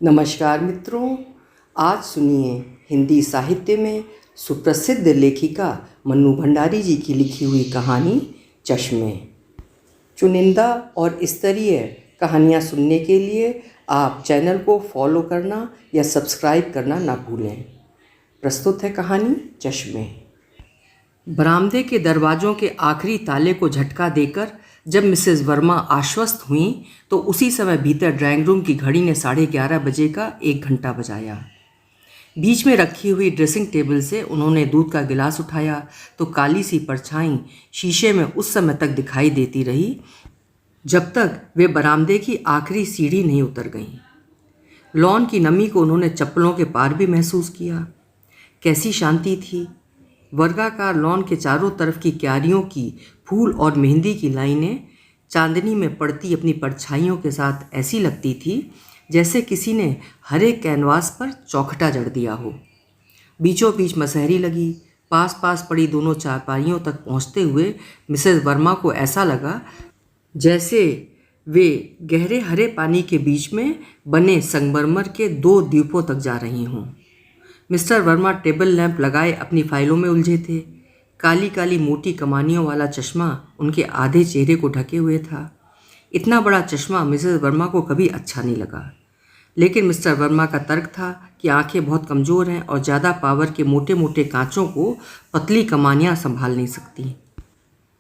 नमस्कार मित्रों, आज सुनिए हिंदी साहित्य में सुप्रसिद्ध लेखिका मन्नू भंडारी जी की लिखी हुई कहानी चश्मे। चुनिंदा और स्तरीय कहानियाँ सुनने के लिए आप चैनल को फॉलो करना या सब्सक्राइब करना ना भूलें। प्रस्तुत है कहानी चश्मे। बरामदे के दरवाज़ों के आखिरी ताले को झटका देकर जब मिसेस वर्मा आश्वस्त हुईं तो उसी समय भीतर ड्राइंग रूम की घड़ी ने 11:30 बजे का 1 घंटा बजाया। बीच में रखी हुई ड्रेसिंग टेबल से उन्होंने दूध का गिलास उठाया तो काली सी परछाई शीशे में उस समय तक दिखाई देती रही जब तक वे बरामदे की आखिरी सीढ़ी नहीं उतर गईं। लॉन की नमी को उन्होंने चप्पलों के पार भी महसूस किया। कैसी शांति थी। वर्गाकार लॉन के चारों तरफ की क्यारियों की फूल और मेहंदी की लाइनें चांदनी में पड़ती अपनी परछाइयों के साथ ऐसी लगती थी जैसे किसी ने हरे कैनवास पर चौखटा जड़ दिया हो। बीचों बीच मसहरी लगी। पास पास पड़ी दोनों चारपाइयों तक पहुंचते हुए मिसेस वर्मा को ऐसा लगा जैसे वे गहरे हरे पानी के बीच में बने संगमरमर के 2 द्वीपों तक जा रही हों। मिस्टर वर्मा टेबल लैंप लगाए अपनी फाइलों में उलझे थे। काली काली मोटी कमानियों वाला चश्मा उनके आधे चेहरे को ढके हुए था। इतना बड़ा चश्मा मिसेस वर्मा को कभी अच्छा नहीं लगा, लेकिन मिस्टर वर्मा का तर्क था कि आंखें बहुत कमज़ोर हैं और ज़्यादा पावर के मोटे मोटे कांचों को पतली कमानियाँ संभाल नहीं सकती।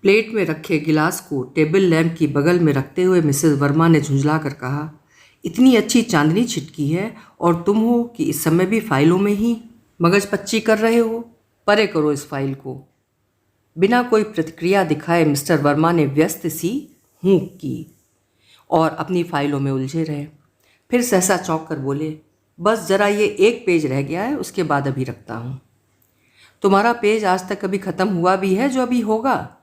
प्लेट में रखे गिलास को टेबल लैंप की बगल में रखते हुए मिसेस वर्मा ने झुंझला कर कहा, इतनी अच्छी चांदनी छिटकी है और तुम हो कि इस समय भी फाइलों में ही मगजपच्ची कर रहे हो। परे करो इस फाइल को। बिना कोई प्रतिक्रिया दिखाए मिस्टर वर्मा ने व्यस्त सी हूँ की और अपनी फाइलों में उलझे रहे। फिर सहसा चौंक कर बोले, बस ज़रा ये एक पेज रह गया है, उसके बाद अभी रखता हूँ। तुम्हारा पेज आज तक कभी ख़त्म हुआ भी है जो अभी होगा?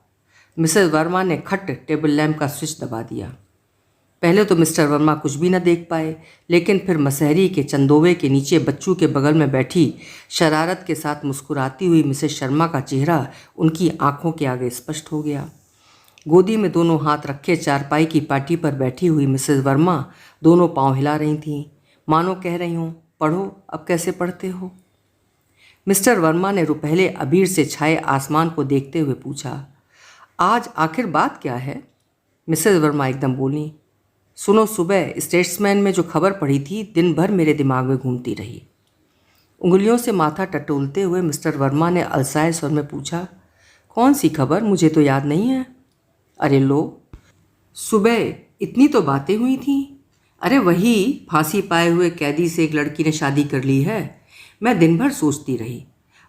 मिसेस वर्मा ने खट टेबल लैंप का स्विच दबा दिया। पहले तो मिस्टर वर्मा कुछ भी न देख पाए, लेकिन फिर मसहरी के चंदोवे के नीचे बच्चू के बगल में बैठी शरारत के साथ मुस्कुराती हुई मिसेस शर्मा का चेहरा उनकी आंखों के आगे स्पष्ट हो गया। गोदी में दोनों हाथ रखे चारपाई की पाटी पर बैठी हुई मिसेस वर्मा दोनों पांव हिला रही थीं, मानो कह रही हूँ, पढ़ो, अब कैसे पढ़ते हो? मिस्टर वर्मा ने रुपहले अबीर से छाए आसमान को देखते हुए पूछा, आज आखिर बात क्या है? मिसेस वर्मा एकदम बोली, सुनो, सुबह स्टेट्समैन में जो खबर पढ़ी थी दिन भर मेरे दिमाग में घूमती रही। उंगलियों से माथा टटोलते हुए मिस्टर वर्मा ने अलसाए स्वर में पूछा, कौन सी खबर? मुझे तो याद नहीं है। अरे लो, सुबह इतनी तो बातें हुई थीं। अरे वही फांसी पाए हुए कैदी से एक लड़की ने शादी कर ली है। मैं दिन भर सोचती रही,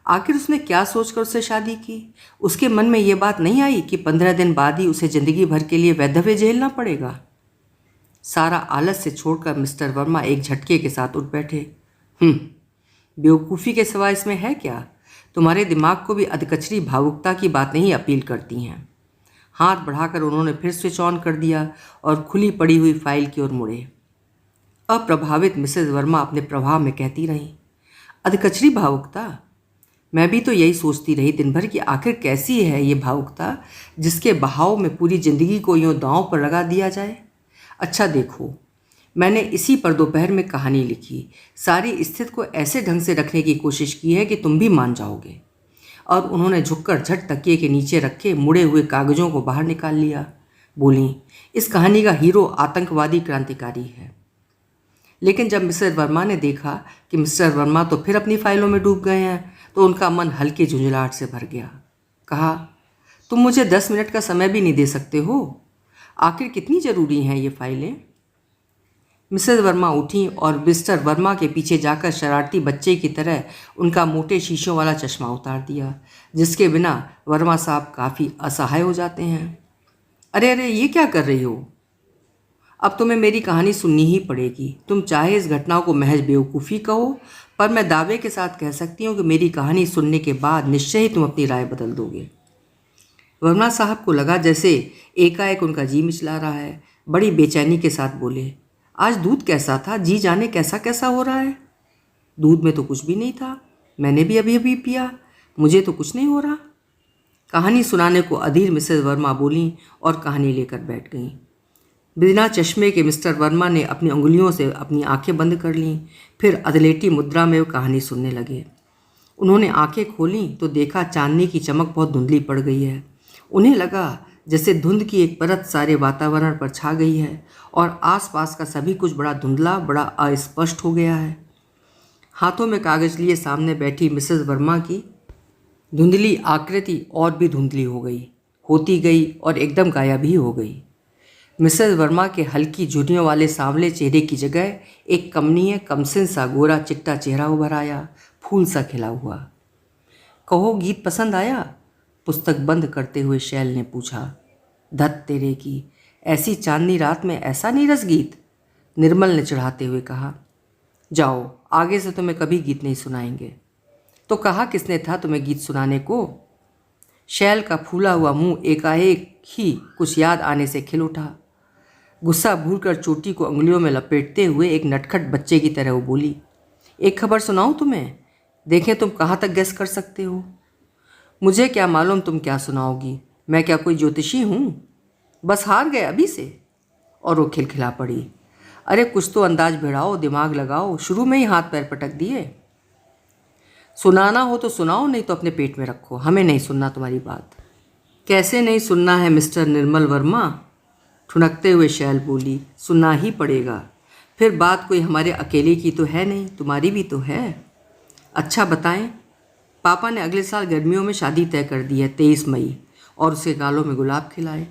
आखिर उसने क्या सोचकर उससे शादी की? उसके मन में ये बात नहीं आई कि 15 दिन बाद ही उसे ज़िंदगी भर के लिए वैधव्य झेलना पड़ेगा? सारा आलस से छोड़कर मिस्टर वर्मा एक झटके के साथ उठ बैठे। बेवकूफ़ी के सिवा इसमें है क्या? तुम्हारे दिमाग को भी अधकचरी भावुकता की बातें ही अपील करती हैं। हाथ बढ़ाकर उन्होंने फिर स्विच ऑन कर दिया और खुली पड़ी हुई फाइल की ओर मुड़े। अप्रभावित मिसेस वर्मा अपने प्रभाव में कहती रहीं, अधकचरी भावुकता? मैं भी तो यही सोचती रही दिन भर कि आखिर कैसी है ये भावुकता जिसके बहाव में पूरी ज़िंदगी को यूँ दांव पर लगा दिया जाए। अच्छा देखो, मैंने इसी पर दोपहर में कहानी लिखी। सारी स्थिति को ऐसे ढंग से रखने की कोशिश की है कि तुम भी मान जाओगे। और उन्होंने झुककर झट तकिए के नीचे रखे मुड़े हुए कागजों को बाहर निकाल लिया। बोली, इस कहानी का हीरो आतंकवादी क्रांतिकारी है। लेकिन जब मिस्टर वर्मा ने देखा कि मिस्टर वर्मा तो फिर अपनी फाइलों में डूब गए हैं तो उनका मन हल्की झुंझलाहट से भर गया। कहा, तुम मुझे 10 मिनट का समय भी नहीं दे सकते हो? आखिर कितनी ज़रूरी हैं ये फाइलें? मिसेस वर्मा उठी और मिस्टर वर्मा के पीछे जाकर शरारती बच्चे की तरह उनका मोटे शीशों वाला चश्मा उतार दिया, जिसके बिना वर्मा साहब काफ़ी असहाय हो जाते हैं। अरे अरे, ये क्या कर रही हो? अब तुम्हें मेरी कहानी सुननी ही पड़ेगी। तुम चाहे इस घटना को महज बेवकूफ़ी कहो, पर मैं दावे के साथ कह सकती हूँ कि मेरी कहानी सुनने के बाद निश्चय ही तुम अपनी राय बदल दोगे। वर्मा साहब को लगा जैसे एकाएक उनका जी मिचला रहा है। बड़ी बेचैनी के साथ बोले, आज दूध कैसा था? जी जाने कैसा कैसा हो रहा है। दूध में तो कुछ भी नहीं था, मैंने भी अभी अभी पिया, मुझे तो कुछ नहीं हो रहा। कहानी सुनाने को अधीर मिसेस वर्मा बोलीं और कहानी लेकर बैठ गईं। बिना चश्मे के मिस्टर वर्मा ने अपनी उंगलियों से अपनी आंखें बंद कर लीं। फिर अधलेटी मुद्रा में वो कहानी सुनने लगे। उन्होंने आंखें खोलीं तो देखा चांदनी की चमक बहुत धुंधली पड़ गई है। उन्हें लगा जैसे धुंध की एक परत सारे वातावरण पर छा गई है और आसपास का सभी कुछ बड़ा धुंधला, बड़ा अस्पष्ट हो गया है। हाथों में कागज लिए सामने बैठी मिसेस वर्मा की धुंधली आकृति और भी धुंधली हो गई, होती गई और एकदम गायब ही हो गई। मिसेस वर्मा के हल्की झुर्रियों वाले सांवले चेहरे की जगह एक कमनीय कमसिन सा गोरा चिट्टा चेहरा उभर आया, फूल सा खिला हुआ। कहो, गीत पसंद आया? पुस्तक बंद करते हुए शैल ने पूछा। धत तेरे की, ऐसी चांदनी रात में ऐसा नीरस गीत, निर्मल ने चढ़ाते हुए कहा। जाओ, आगे से तुम्हें कभी गीत नहीं सुनाएंगे। तो कहा किसने था तुम्हें गीत सुनाने को? शैल का फूला हुआ मुंह एकाएक ही कुछ याद आने से खिल उठा। गुस्सा भूलकर चोटी को उंगलियों में लपेटते हुए एक नटखट बच्चे की तरह वो बोली, एक खबर सुनाऊं तुम्हें, देखें तुम कहाँ तक गेस कर सकते हो। मुझे क्या मालूम तुम क्या सुनाओगी, मैं क्या कोई ज्योतिषी हूँ? बस हार गए अभी से। और वो खिलखिला पड़ी। अरे कुछ तो अंदाज भिड़ाओ, दिमाग लगाओ, शुरू में ही हाथ पैर पटक दिए। सुनाना हो तो सुनाओ, नहीं तो अपने पेट में रखो, हमें नहीं सुनना तुम्हारी बात। कैसे नहीं सुनना है मिस्टर निर्मल वर्मा? ठुनकते हुए शैल बोली, सुनना ही पड़ेगा। फिर बात कोई हमारे अकेले की तो है नहीं, तुम्हारी भी तो है। अच्छा बताएं। पापा ने अगले साल गर्मियों में शादी तय कर दी है, 23 मई, और उसके गालों में गुलाब खिलाए।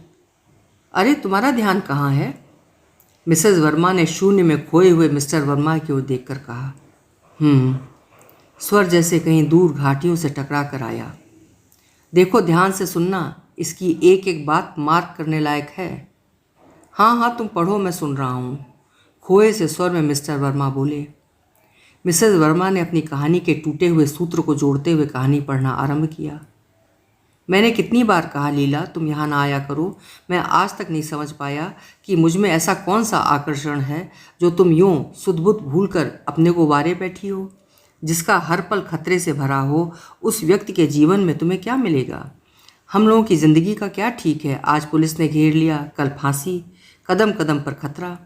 अरे तुम्हारा ध्यान कहाँ है? मिसेस वर्मा ने शून्य में खोए हुए मिस्टर वर्मा की ओर देखकर कहा। स्वर जैसे कहीं दूर घाटियों से टकरा कर आया। देखो ध्यान से सुनना, इसकी एक एक बात मार्क करने लायक है। हाँ हाँ तुम पढ़ो, मैं सुन रहा हूँ, खोए से स्वर में मिस्टर वर्मा बोले। मिसेस वर्मा ने अपनी कहानी के टूटे हुए सूत्र को जोड़ते हुए कहानी पढ़ना आरंभ किया। मैंने कितनी बार कहा लीला तुम यहाँ ना आया करो, मैं आज तक नहीं समझ पाया कि मुझ में ऐसा कौन सा आकर्षण है जो तुम यूँ सुध-बुध भूल कर अपने को वारे बैठी हो। जिसका हर पल खतरे से भरा हो, उस व्यक्ति के जीवन में तुम्हें क्या मिलेगा? हम लोगों की ज़िंदगी का क्या ठीक है? आज पुलिस ने घेर लिया, कल फांसी, कदम कदम पर खतरा।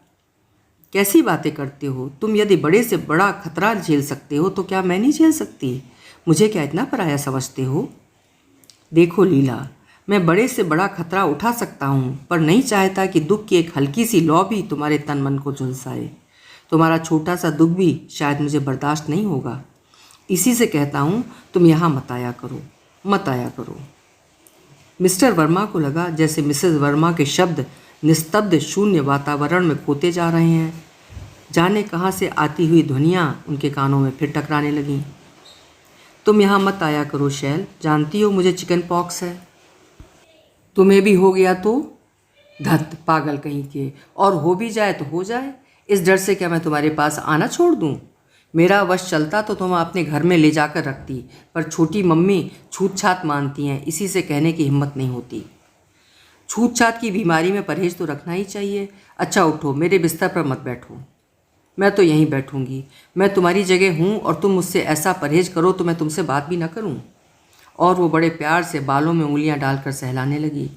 कैसी बातें करते हो तुम? यदि बड़े से बड़ा खतरा झेल सकते हो तो क्या मैं नहीं झेल सकती? मुझे क्या इतना पराया समझते हो? देखो लीला, मैं बड़े से बड़ा खतरा उठा सकता हूँ, पर नहीं चाहता कि दुख की एक हल्की सी लौ भी तुम्हारे तन मन को झुलसाए। तुम्हारा छोटा सा दुख भी शायद मुझे बर्दाश्त नहीं होगा। इसी से कहता हूँ तुम यहाँ मत आया करो, मत आया करो। मिस्टर वर्मा को लगा जैसे मिसेस वर्मा के शब्द निस्तब्ध शून्य वातावरण में खोते जा रहे हैं। जाने कहाँ से आती हुई ध्वनियाँ उनके कानों में फिर टकराने लगीं। तुम यहाँ मत आया करो शैल, जानती हो मुझे चिकन पॉक्स है। तुम्हें भी हो गया तो? धत पागल कहीं के, और हो भी जाए तो हो जाए, इस डर से क्या मैं तुम्हारे पास आना छोड़ दूँ? मेरा वश चलता तो तुम अपने घर में ले जाकर रखती, पर छोटी मम्मी छूत छात मानती हैं, इसी से कहने की हिम्मत नहीं होती। छूत छात की बीमारी में परहेज तो रखना ही चाहिए। अच्छा उठो, मेरे बिस्तर पर मत बैठो। मैं तो यहीं बैठूंगी, मैं तुम्हारी जगह हूँ, और तुम मुझसे ऐसा परहेज करो तो मैं तुमसे बात भी ना करूँ। और वो बड़े प्यार से बालों में उंगलियाँ डालकर सहलाने लगी।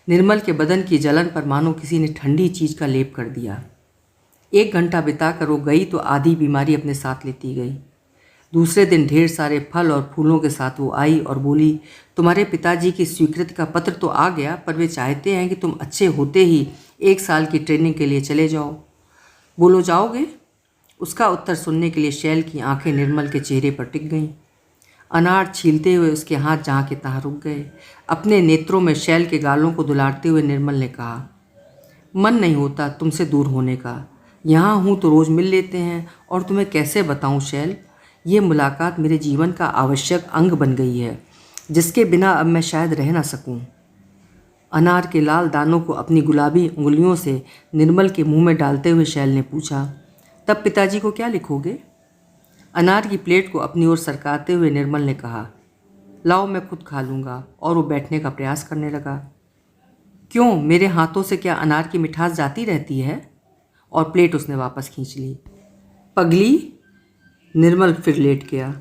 निर्मल के बदन की जलन पर मानो किसी ने ठंडी चीज़ का लेप कर दिया। 1 घंटा बिताकर वो गई तो आधी बीमारी अपने साथ लेती गई। दूसरे दिन ढेर सारे फल और फूलों के साथ वो आई और बोली, तुम्हारे पिताजी की स्वीकृति का पत्र तो आ गया, पर वे चाहते हैं कि तुम अच्छे होते ही 1 साल की ट्रेनिंग के लिए चले जाओ। बोलो जाओगे? उसका उत्तर सुनने के लिए शैल की आंखें निर्मल के चेहरे पर टिक गईं। अनार छीलते हुए उसके हाथ जहाँ के तहाँ रुक गए। अपने नेत्रों में शैल के गालों को दुलारते हुए निर्मल ने कहा, मन नहीं होता तुमसे दूर होने का। यहाँ हूँ तो रोज़ मिल लेते हैं, और तुम्हें कैसे बताऊँ शैल, ये मुलाकात मेरे जीवन का आवश्यक अंग बन गई है, जिसके बिना अब मैं शायद रह ना सकूँ। अनार के लाल दानों को अपनी गुलाबी उंगलियों से निर्मल के मुंह में डालते हुए शैल ने पूछा, तब पिताजी को क्या लिखोगे? अनार की प्लेट को अपनी ओर सरकाते हुए निर्मल ने कहा, लाओ मैं खुद खा लूँगा, और वो बैठने का प्रयास करने लगा। क्यों, मेरे हाथों से क्या अनार की मिठास जाती रहती है? और प्लेट उसने वापस खींच ली। पगली, निर्मल फिर लेट गया।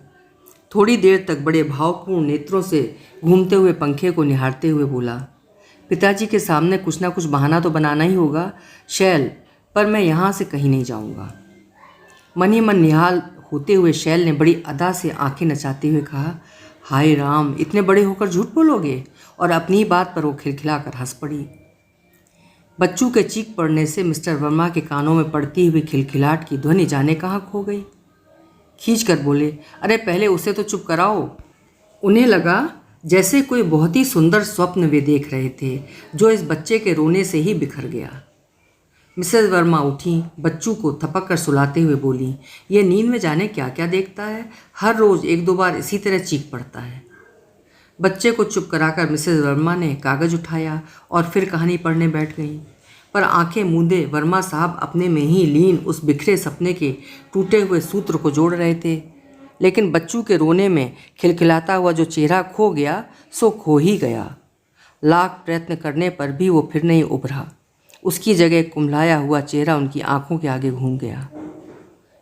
थोड़ी देर तक बड़े भावपूर्ण नेत्रों से घूमते हुए पंखे को निहारते हुए बोला, पिताजी के सामने कुछ ना कुछ बहाना तो बनाना ही होगा शैल, पर मैं यहाँ से कहीं नहीं जाऊँगा। मन ही मन निहाल होते हुए शैल ने बड़ी अदा से आंखें नचाते हुए कहा, हाय राम, इतने बड़े होकर झूठ बोलोगे? और अपनी ही बात पर वो खिलखिलाकर हंस पड़ी। बच्चों के चीख पड़ने से मिस्टर वर्मा के कानों में पड़ती हुई खिलखिलाहट की ध्वनि जाने कहाँ खो गई। खींच कर बोले, अरे पहले उसे तो चुप कराओ। उन्हें लगा जैसे कोई बहुत ही सुंदर स्वप्न वे देख रहे थे जो इस बच्चे के रोने से ही बिखर गया। मिसेस वर्मा उठी, बच्चों को थपक कर सुलाते हुए बोली, ये नींद में जाने क्या क्या देखता है, हर रोज़ एक दो बार इसी तरह चीख पड़ता है। बच्चे को चुप कराकर मिसेस वर्मा ने कागज़ उठाया और फिर कहानी पढ़ने बैठ गई। पर आंखें मूंदे वर्मा साहब अपने में ही लीन उस बिखरे सपने के टूटे हुए सूत्र को जोड़ रहे थे। लेकिन बच्चों के रोने में खिलखिलाता हुआ जो चेहरा खो गया सो खो ही गया। लाख प्रयत्न करने पर भी वो फिर नहीं उभरा। उसकी जगह कुम्हलाया हुआ चेहरा उनकी आंखों के आगे घूम गया।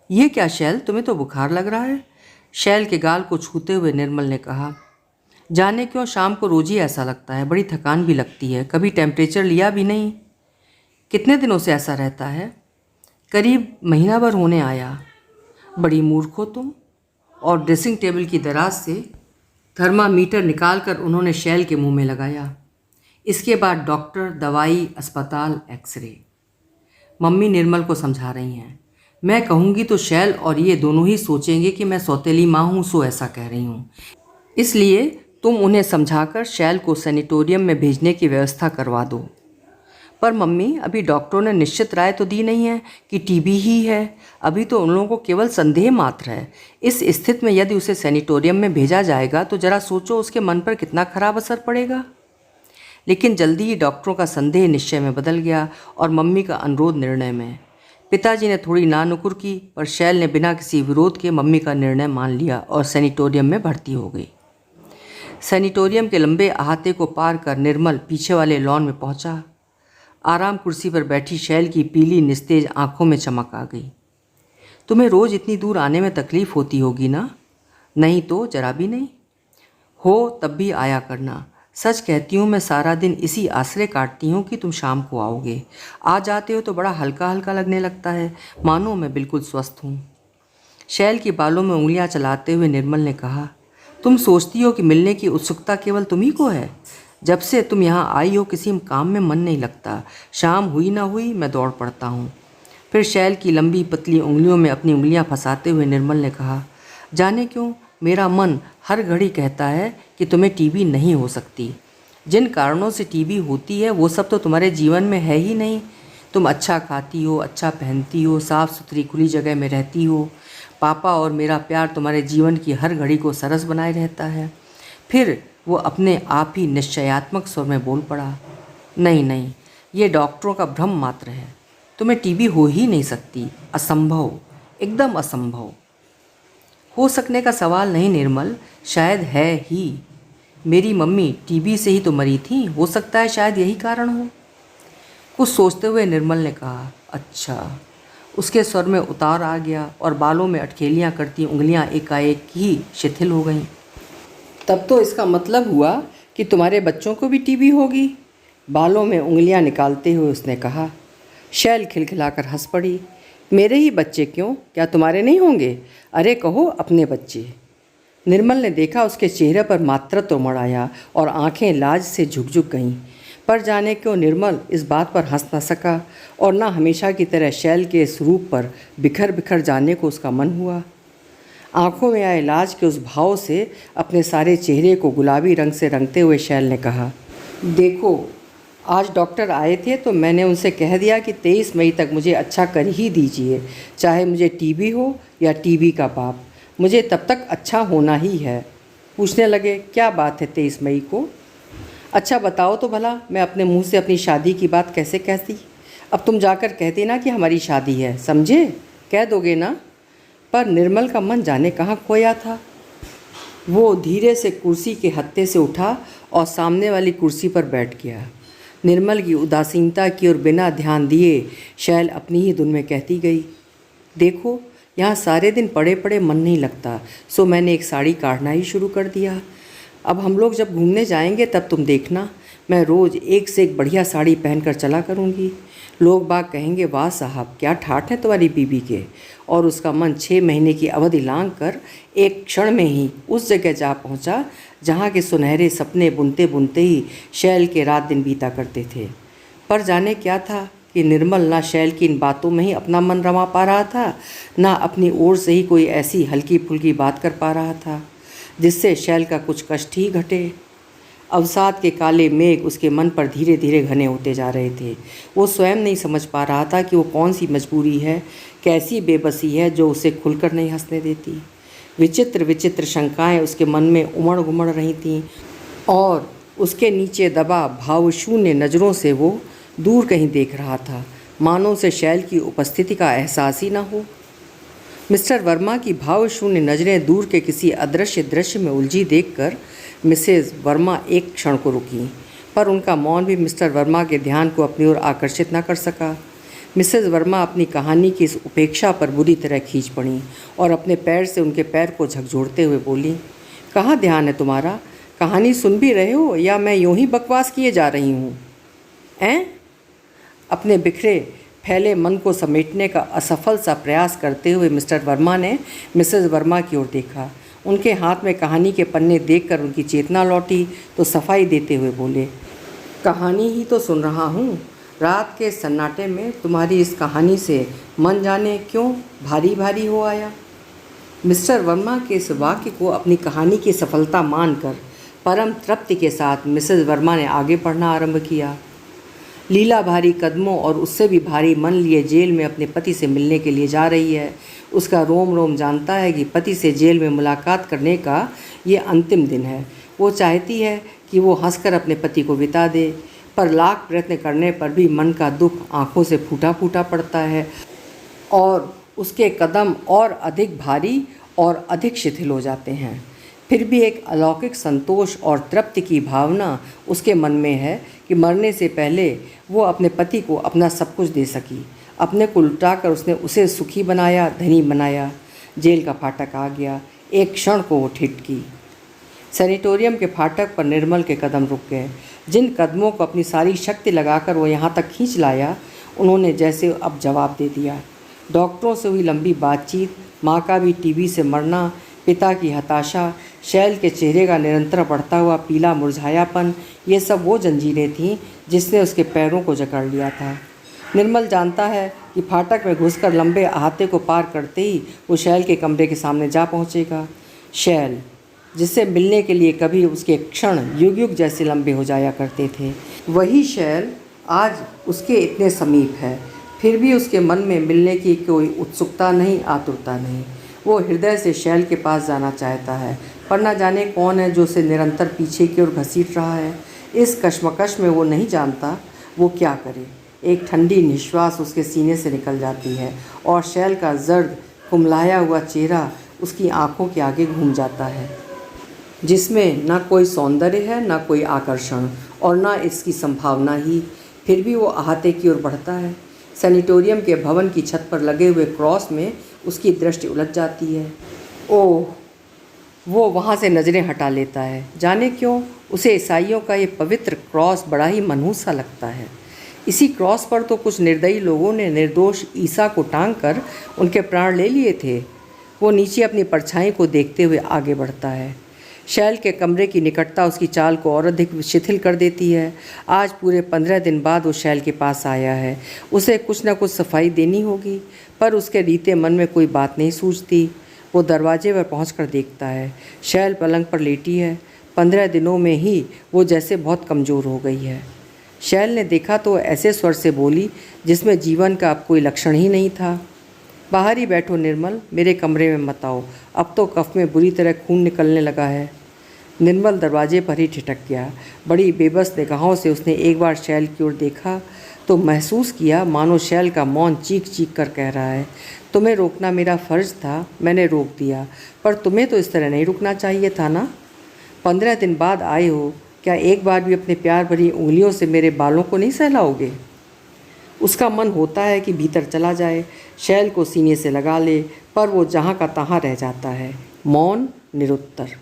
ये क्या शैल, तुम्हें तो बुखार लग रहा है? शैल के गाल को छूते हुए निर्मल ने कहा, जाने क्यों शाम को रोज ही ऐसा लगता है, बड़ी थकान भी लगती है, कभी टेम्परेचर लिया भी नहीं। कितने दिनों से ऐसा रहता है? करीब महीना भर होने आया। बड़ी मूर्ख हो तुम। और ड्रेसिंग टेबल की दराज से थर्मामीटर निकालकर उन्होंने शैल के मुंह में लगाया। इसके बाद डॉक्टर, दवाई, अस्पताल, एक्सरे। मम्मी निर्मल को समझा रही हैं, मैं कहूँगी तो शैल और ये दोनों ही सोचेंगे कि मैं सौतेली माँ हूँ सो ऐसा कह रही हूँ। इसलिए तुम उन्हें समझाकर शैल को सैनिटोरियम में भेजने की व्यवस्था करवा दो। पर मम्मी, अभी डॉक्टरों ने निश्चित राय तो दी नहीं है कि टीबी ही है। अभी तो उन लोगों को केवल संदेह मात्र है। इस स्थिति में यदि उसे सैनिटोरियम में भेजा जाएगा तो जरा सोचो उसके मन पर कितना खराब असर पड़ेगा। लेकिन जल्दी ही डॉक्टरों का संदेह निश्चय में बदल गया और मम्मी का अनुरोध निर्णय में। पिताजी ने थोड़ी नानुकुर की, पर शैल ने बिना किसी विरोध के मम्मी का निर्णय मान लिया और सैनिटोरियम में भर्ती हो गई। सैनिटोरियम के लंबे अहाते को पार कर निर्मल पीछे वाले लॉन में पहुंचा। आराम कुर्सी पर बैठी शैल की पीली निस्तेज आंखों में चमक आ गई। तुम्हें रोज़ इतनी दूर आने में तकलीफ़ होती होगी ना? नहीं तो जरा भी नहीं। हो तब भी आया करना। सच कहती हूँ, मैं सारा दिन इसी आसरे काटती हूँ कि तुम शाम को आओगे। आ जाते हो तो बड़ा हल्का हल्का लगने लगता है, मानो मैं बिल्कुल स्वस्थ हूँ। शैल की बालों में उंगलियाँ चलाते हुए निर्मल ने कहा, तुम सोचती हो कि मिलने की उत्सुकता केवल तुम्ही को है? जब से तुम यहाँ आई हो किसी काम में मन नहीं लगता। शाम हुई ना हुई मैं दौड़ पड़ता हूँ। फिर शैल की लंबी पतली उंगलियों में अपनी उंगलियाँ फंसाते हुए निर्मल ने कहा, जाने क्यों मेरा मन हर घड़ी कहता है कि तुम्हें टीबी नहीं हो सकती। जिन कारणों से टीबी होती है वो सब तो तुम्हारे जीवन में है ही नहीं। तुम अच्छा खाती हो, अच्छा पहनती हो, साफ़ सुथरी खुली जगह में रहती हो। पापा और मेरा प्यार तुम्हारे जीवन की हर घड़ी को सरस बनाए रहता है। फिर वो अपने आप ही निश्चयात्मक स्वर में बोल पड़ा, नहीं नहीं, ये डॉक्टरों का भ्रम मात्र है। तुम्हें टीबी हो ही नहीं सकती। असंभव, एकदम असंभव। हो सकने का सवाल नहीं निर्मल, शायद है ही। मेरी मम्मी टीबी से ही तो मरी थी, हो सकता है शायद यही कारण हो। कुछ सोचते हुए निर्मल ने कहा, अच्छा। उसके स्वर में उतार आ गया और बालों में अटखेलियाँ करती उंगलियाँ एकाएक ही शिथिल हो गईं। तब तो इसका मतलब हुआ कि तुम्हारे बच्चों को भी टीबी होगी। बालों में उंगलियां निकालते हुए उसने कहा। शैल खिलखिलाकर हंस पड़ी, मेरे ही बच्चे क्यों, क्या तुम्हारे नहीं होंगे? अरे कहो अपने बच्चे। निर्मल ने देखा उसके चेहरे पर मातृत्व उमड़ आया और आंखें लाज से झुक गईं। पर जाने क्यों निर्मल इस बात पर हंस न सका और न हमेशा की तरह शैल के इस रूप पर बिखर बिखर जाने को उसका मन हुआ। आंखों में आए लाज के उस भाव से अपने सारे चेहरे को गुलाबी रंग से रंगते हुए शैल ने कहा, देखो आज डॉक्टर आए थे तो मैंने उनसे कह दिया कि 23 मई तक मुझे अच्छा कर ही दीजिए, चाहे मुझे टीबी हो या टीबी का पाप, मुझे तब तक अच्छा होना ही है। पूछने लगे, क्या बात है 23 मई को? अच्छा बताओ तो भला, मैं अपने मुंह से अपनी शादी की बात कैसे कहती? अब तुम जाकर कहती ना कि हमारी शादी है, समझे? कह दोगे ना? पर निर्मल का मन जाने कहाँ खोया था। वो धीरे से कुर्सी के हत्थे से उठा और सामने वाली कुर्सी पर बैठ गया। निर्मल की उदासीनता की ओर बिना ध्यान दिए शैल अपनी ही धुन में कहती गई, देखो यहाँ सारे दिन पड़े पड़े मन नहीं लगता, सो मैंने एक साड़ी काटना ही शुरू कर दिया। अब हम लोग जब घूमने जाएंगे तब तुम देखना, मैं रोज़ एक से एक बढ़िया साड़ी पहनकर चला करूँगी। लोग बाग कहेंगे, वाह साहब क्या ठाठ है तुम्हारी बीबी के। और उसका मन 6 महीने की अवधि लांघ कर एक क्षण में ही उस जगह जा पहुँचा जहाँ के सुनहरे सपने बुनते बुनते ही शैल के रात दिन बीता करते थे। पर जाने क्या था कि निर्मल ना शैल की इन बातों में ही अपना मन रमा पा रहा था, ना अपनी ओर से ही कोई ऐसी हल्की फुल्की बात कर पा रहा था जिससे शैल का कुछ कष्ट ही घटे। अवसाद के काले मेघ उसके मन पर धीरे धीरे घने होते जा रहे थे। वो स्वयं नहीं समझ पा रहा था कि वो कौन सी मजबूरी है, कैसी बेबसी है जो उसे खुलकर नहीं हंसने देती। विचित्र विचित्र शंकाएं उसके मन में उमड़ घुमड़ रही थीं और उसके नीचे दबा भावशून्य नज़रों से वो दूर कहीं देख रहा था, मानो उसे शैल की उपस्थिति का एहसास ही न हो। मिस्टर वर्मा की भावशून्य नज़रें दूर के किसी अदृश्य दृश्य में उलझी देखकर मिसेज वर्मा एक क्षण को रुकीं, पर उनका मौन भी मिस्टर वर्मा के ध्यान को अपनी ओर आकर्षित न कर सका। मिसेज वर्मा अपनी कहानी की इस उपेक्षा पर बुरी तरह खींच पड़ी और अपने पैर से उनके पैर को झकझोरते हुए बोली, कहाँ ध्यान है तुम्हारा? कहानी सुन भी रहे हो या मैं यूं ही बकवास किए जा रही हूँ? अपने बिखरे फैले मन को समेटने का असफल सा प्रयास करते हुए मिस्टर वर्मा ने मिसेज वर्मा की ओर देखा। उनके हाथ में कहानी के पन्ने देखकर उनकी चेतना लौटी तो सफाई देते हुए बोले, कहानी ही तो सुन रहा हूँ। रात के सन्नाटे में तुम्हारी इस कहानी से मन जाने क्यों भारी भारी हो आया। मिस्टर वर्मा के इस वाक्य को अपनी कहानी की सफलता मानकर परम तृप्ति के साथ मिसेज वर्मा ने आगे पढ़ना आरंभ किया। लीला भारी कदमों और उससे भी भारी मन लिए जेल में अपने पति से मिलने के लिए जा रही है। उसका रोम रोम जानता है कि पति से जेल में मुलाकात करने का ये अंतिम दिन है। वो चाहती है कि वो हंसकर अपने पति को बिता दे, पर लाख प्रयत्न करने पर भी मन का दुख आंखों से फूटा फूटा पड़ता है और उसके कदम और अधिक भारी और अधिक शिथिल हो जाते हैं। फिर भी एक अलौकिक संतोष और तृप्ति की भावना उसके मन में है कि मरने से पहले वो अपने पति को अपना सब कुछ दे सकी। अपने को लुटाकर उसने उसे सुखी बनाया, धनी बनाया। जेल का फाटक आ गया। एक क्षण को वो ठिठकी। सैनिटोरियम के फाटक पर निर्मल के कदम रुक गए। जिन कदमों को अपनी सारी शक्ति लगाकर वो यहाँ तक खींच लाया, उन्होंने जैसे अब जवाब दे दिया। डॉक्टरों से हुई लंबी बातचीत, माँ का भी टीबी से मरना, पिता की हताशा, शैल के चेहरे का निरंतर बढ़ता हुआ पीला मुरझायापन, ये सब वो जंजीरें थीं जिसने उसके पैरों को जकड़ लिया था। निर्मल जानता है कि फाटक में घुसकर लंबे अहाते को पार करते ही वो शैल के कमरे के सामने जा पहुँचेगा। शैल, जिससे मिलने के लिए कभी उसके क्षण युग युग जैसे लंबे हो जाया करते थे, वही शैल आज उसके इतने समीप है। फिर भी उसके मन में मिलने की कोई उत्सुकता नहीं, आतुरता नहीं। वो हृदय से शैल के पास जाना चाहता है, पर न जाने कौन है जो उसे निरंतर पीछे की ओर घसीट रहा है। इस कश्मकश में वो नहीं जानता वो क्या करे। एक ठंडी निश्वास उसके सीने से निकल जाती है और शैल का जर्द कुमलाया हुआ चेहरा उसकी आंखों के आगे घूम जाता है, जिसमें न कोई सौंदर्य है, न कोई आकर्षण और न इसकी संभावना ही। फिर भी वो अहाते की ओर बढ़ता है। सैनिटोरियम के भवन की छत पर लगे हुए क्रॉस में उसकी दृष्टि उलझ जाती है। ओह, वो वहाँ से नज़रें हटा लेता है। जाने क्यों उसे ईसाइयों का ये पवित्र क्रॉस बड़ा ही मनहूस सा लगता है। इसी क्रॉस पर तो कुछ निर्दयी लोगों ने निर्दोष ईसा को टांग कर उनके प्राण ले लिए थे। वो नीचे अपनी परछाई को देखते हुए आगे बढ़ता है। शैल के कमरे की निकटता उसकी चाल को और अधिक शिथिल कर देती है। आज पूरे 15 दिन बाद वो शैल के पास आया है। उसे कुछ न कुछ सफाई देनी होगी, पर उसके रीते मन में कोई बात नहीं सूझती। वो दरवाजे पर पहुंचकर देखता है, शैल पलंग पर लेटी है। 15 दिनों में ही वो जैसे बहुत कमज़ोर हो गई है। शैल ने देखा तो ऐसे स्वर से बोली जिसमें जीवन का अब कोई लक्षण ही नहीं था, बाहर ही बैठो निर्मल, मेरे कमरे में मत आओ, अब तो कफ में बुरी तरह खून निकलने लगा है। निर्मल दरवाजे पर ही ठिठक गया। बड़ी बेबस निगाहों से उसने एक बार शैल की ओर देखा तो महसूस किया मानो शैल का मौन चीख चीख कर कह रहा है, तुम्हें रोकना मेरा फ़र्ज़ था, मैंने रोक दिया, पर तुम्हें तो इस तरह नहीं रुकना चाहिए था ना। 15 दिन बाद आए हो, क्या एक बार भी अपने प्यार भरी उंगलियों से मेरे बालों को नहीं सहलाओगे। उसका मन होता है कि भीतर चला जाए, शैल को सीने से लगा ले, पर वो जहाँ का तहाँ रह जाता है, मौन, निरुत्तर।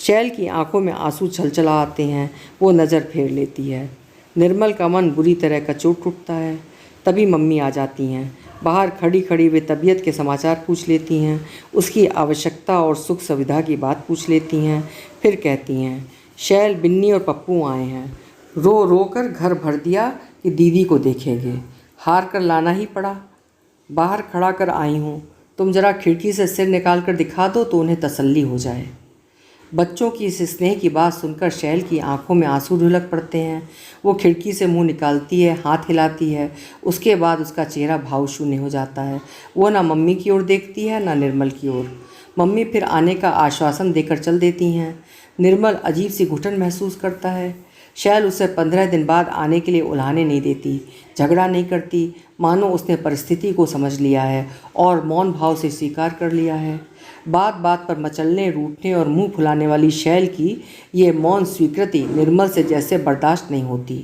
शैल की आंखों में आंसू छलछला आते हैं। वो नज़र फेर लेती है। निर्मल का मन बुरी तरह कचोट उठता है। तभी मम्मी आ जाती हैं। बाहर खड़ी खड़ी वे तबीयत के समाचार पूछ लेती हैं, उसकी आवश्यकता और सुख सुविधा की बात पूछ लेती हैं। फिर कहती हैं, शैल, बिन्नी और पप्पू आए हैं। रो रो कर घर भर दिया कि दीदी को देखेंगे। हार कर लाना ही पड़ा। बाहर खड़ा कर आई हूँ, तुम जरा खिड़की से सिर निकाल कर दिखा दो तो उन्हें तसल्ली हो जाए। बच्चों की इस स्नेह की बात सुनकर शैल की आंखों में आंसू ढुलक पड़ते हैं। वो खिड़की से मुंह निकालती है, हाथ हिलाती है। उसके बाद उसका चेहरा भाव शून्य हो जाता है। वो ना मम्मी की ओर देखती है ना निर्मल की ओर। मम्मी फिर आने का आश्वासन देकर चल देती हैं। निर्मल अजीब सी घुटन महसूस करता है। शैल उसे 15 दिन बाद आने के लिए उलाहने नहीं देती, झगड़ा नहीं करती, मानो उसने परिस्थिति को समझ लिया है और मौन भाव से स्वीकार कर लिया है। बात बात पर मचलने, रूठने और मुंह फुलाने वाली शैल की ये मौन स्वीकृति निर्मल से जैसे बर्दाश्त नहीं होती।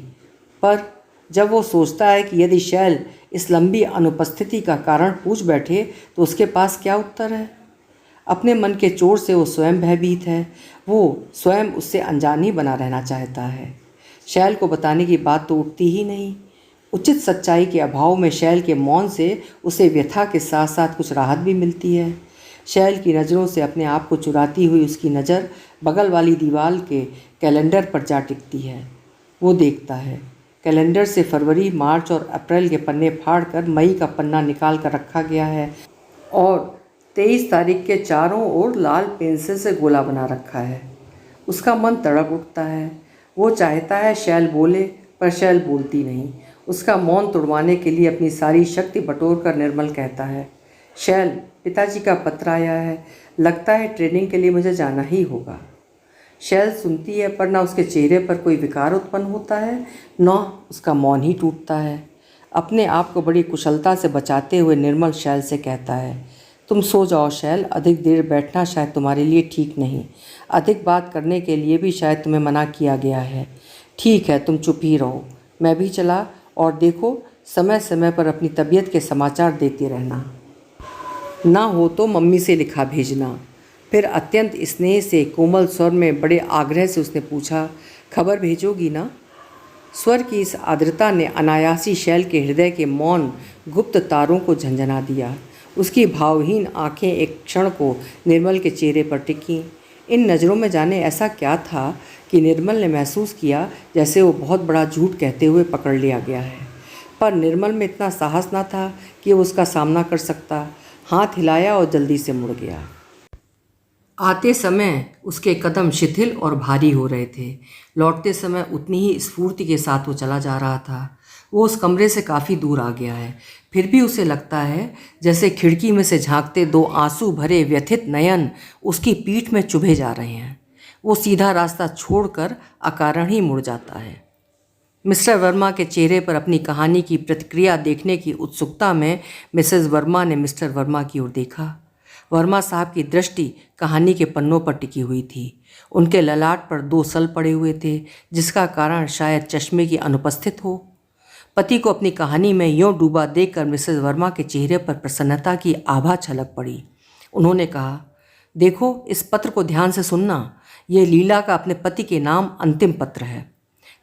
पर जब वो सोचता है कि यदि शैल इस लंबी अनुपस्थिति का कारण पूछ बैठे तो उसके पास क्या उत्तर है। अपने मन के चोट से वो स्वयं भयभीत है। वो स्वयं उससे अनजान ही बना रहना चाहता है। शैल को बताने की बात तो उठती ही नहीं। उचित सच्चाई के अभाव में शैल के मौन से उसे व्यथा के साथ साथ कुछ राहत भी मिलती है। शैल की नज़रों से अपने आप को चुराती हुई उसकी नज़र बगल वाली दीवार के कैलेंडर पर जा टिकती है। वो देखता है, कैलेंडर से फरवरी, मार्च और अप्रैल के पन्ने फाड़कर मई का पन्ना निकाल कर रखा गया है और 23 तारीख के चारों ओर लाल पेंसिल से गोला बना रखा है। उसका मन तड़प उठता है। वो चाहता है शैल बोले, पर शैल बोलती नहीं। उसका मौन तुड़वाने के लिए अपनी सारी शक्ति बटोर कर निर्मल कहता है, शैल, पिताजी का पत्र आया है। लगता है ट्रेनिंग के लिए मुझे जाना ही होगा। शैल सुनती है, पर ना उसके चेहरे पर कोई विकार उत्पन्न होता है, न उसका मौन ही टूटता है। अपने आप को बड़ी कुशलता से बचाते हुए निर्मल शैल से कहता है, तुम सो जाओ शैल, अधिक देर बैठना शायद तुम्हारे लिए ठीक नहीं। अधिक बात करने के लिए भी शायद तुम्हें मना किया गया है। ठीक है, तुम चुप ही रहो। मैं भी चला, और देखो, समय समय पर अपनी तबीयत के समाचार देते रहना। ना हो तो मम्मी से लिखा भेजना। फिर अत्यंत स्नेह से कोमल स्वर में बड़े आग्रह से उसने पूछा, खबर भेजोगी ना? स्वर की इस आर्द्रता ने अनायासी शैल के हृदय के मौन गुप्त तारों को झंझना दिया। उसकी भावहीन आंखें एक क्षण को निर्मल के चेहरे पर टिकीं। इन नज़रों में जाने ऐसा क्या था कि निर्मल ने महसूस किया जैसे वो बहुत बड़ा झूठ कहते हुए पकड़ लिया गया है। पर निर्मल में इतना साहस न था कि वो उसका सामना कर सकता। हाथ हिलाया और जल्दी से मुड़ गया। आते समय उसके कदम शिथिल और भारी हो रहे थे। लौटते समय उतनी ही स्फूर्ति के साथ वो चला जा रहा था। वो उस कमरे से काफ़ी दूर आ गया है। फिर भी उसे लगता है जैसे खिड़की में से झांकते दो आंसू भरे व्यथित नयन उसकी पीठ में चुभे जा रहे हैं। वो सीधा रास्ता छोड़कर अकारण ही मुड़ जाता है। मिस्टर वर्मा के चेहरे पर अपनी कहानी की प्रतिक्रिया देखने की उत्सुकता में मिसेस वर्मा ने मिस्टर वर्मा की ओर देखा। वर्मा साहब की दृष्टि कहानी के पन्नों पर टिकी हुई थी। उनके ललाट पर 2 सल पड़े हुए थे, जिसका कारण शायद चश्मे की अनुपस्थित हो। पति को अपनी कहानी में यूं डूबा देखकर मिसेस वर्मा के चेहरे पर प्रसन्नता की आभा छलक पड़ी। उन्होंने कहा, देखो, इस पत्र को ध्यान से सुनना। यह लीला का अपने पति के नाम अंतिम पत्र है।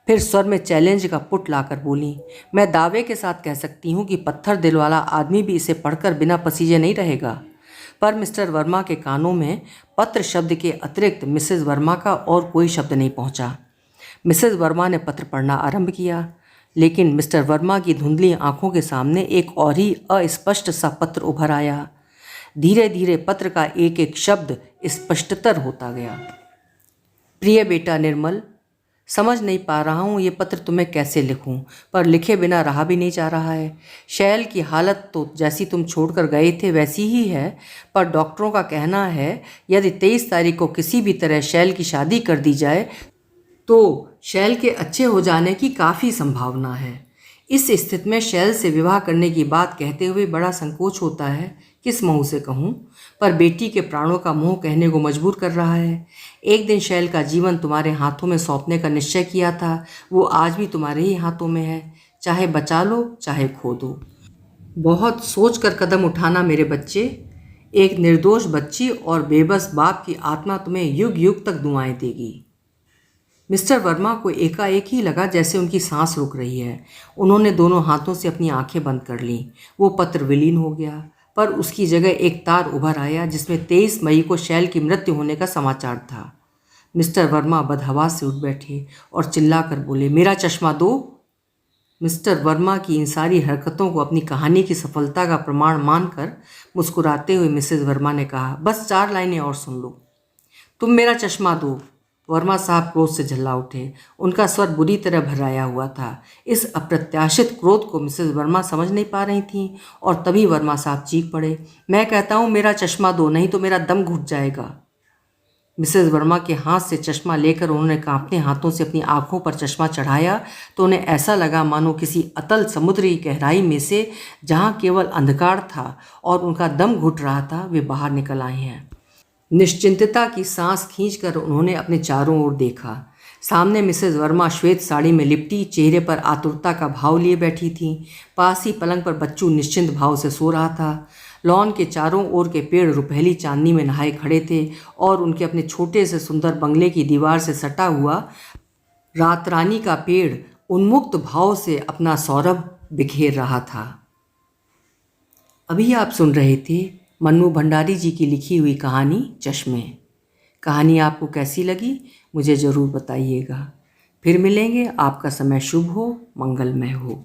फिर स्वर में चैलेंज का पुट लाकर बोली, मैं दावे के साथ कह सकती हूँ कि पत्थर दिल वाला आदमी भी इसे पढ़कर बिना पसीजे नहीं रहेगा। पर मिस्टर वर्मा के कानों में पत्र शब्द के अतिरिक्त मिसेस वर्मा का और कोई शब्द नहीं पहुँचा। मिसेस वर्मा ने पत्र पढ़ना आरंभ किया, लेकिन मिस्टर वर्मा की धुंधली आंखों के सामने एक और ही अस्पष्ट सा पत्र उभर आया। धीरे धीरे पत्र का एक एक शब्द स्पष्टतर होता गया। प्रिय बेटा निर्मल, समझ नहीं पा रहा हूँ ये पत्र तुम्हें कैसे लिखूँ, पर लिखे बिना रहा भी नहीं जा रहा है। शैल की हालत तो जैसी तुम छोड़कर गए थे वैसी ही है, पर डॉक्टरों का कहना है यदि 23 तारीख को किसी भी तरह शैल की शादी कर दी जाए तो शैल के अच्छे हो जाने की काफ़ी संभावना है। इस स्थिति में शैल से विवाह करने की बात कहते हुए बड़ा संकोच होता है, किस मुँह से कहूँ, पर बेटी के प्राणों का मोह कहने को मजबूर कर रहा है। एक दिन शैल का जीवन तुम्हारे हाथों में सौंपने का निश्चय किया था, वो आज भी तुम्हारे ही हाथों में है। चाहे बचा लो चाहे खो दो। बहुत सोच कर कदम उठाना मेरे बच्चे। एक निर्दोष बच्ची और बेबस बाप की आत्मा तुम्हें युग युग तक दुआएं देगी। मिस्टर वर्मा को एकाएक ही लगा जैसे उनकी सांस रुक रही है। उन्होंने दोनों हाथों से अपनी आंखें बंद कर लीं। वो पत्र विलीन हो गया, पर उसकी जगह एक तार उभर आया जिसमें 23 मई को शैल की मृत्यु होने का समाचार था। मिस्टर वर्मा बदहवास से उठ बैठे और चिल्लाकर बोले, मेरा चश्मा दो। मिस्टर वर्मा की इन सारी हरकतों को अपनी कहानी की सफलता का प्रमाण मानकर मुस्कुराते हुए मिसेस वर्मा ने कहा, बस 4 लाइनें और सुन लो। तुम मेरा चश्मा दो। वर्मा साहब क्रोध से झल्ला उठे। उनका स्वर बुरी तरह भर्राया हुआ था। इस अप्रत्याशित क्रोध को मिसेस वर्मा समझ नहीं पा रही थीं और तभी वर्मा साहब चीख पड़े, मैं कहता हूँ मेरा चश्मा दो, नहीं तो मेरा दम घुट जाएगा। मिसेस वर्मा के हाथ से चश्मा लेकर उन्होंने कांपते हाथों से अपनी आंखों पर चश्मा चढ़ाया तो उन्हें ऐसा लगा मानो किसी अतल समुद्र की गहराई में से, जहाँ केवल अंधकार था और उनका दम घुट रहा था, वे बाहर निकल आए हैं। निश्चिंतता की सांस खींचकर उन्होंने अपने चारों ओर देखा। सामने मिसेस वर्मा श्वेत साड़ी में लिपटी, चेहरे पर आतुरता का भाव लिए बैठी थीं। पास ही पलंग पर बच्चू निश्चिंत भाव से सो रहा था। लॉन के चारों ओर के पेड़ रुपहली चांदनी में नहाए खड़े थे और उनके अपने छोटे से सुंदर बंगले की दीवार से सटा हुआ रातरानी का पेड़ उन्मुक्त भाव से अपना सौरभ बिखेर रहा था। अभी आप सुन रहे थे मन्नू भंडारी जी की लिखी हुई कहानी चश्मे। कहानी आपको कैसी लगी मुझे ज़रूर बताइएगा। फिर मिलेंगे। आपका समय शुभ हो, मंगलमय हो।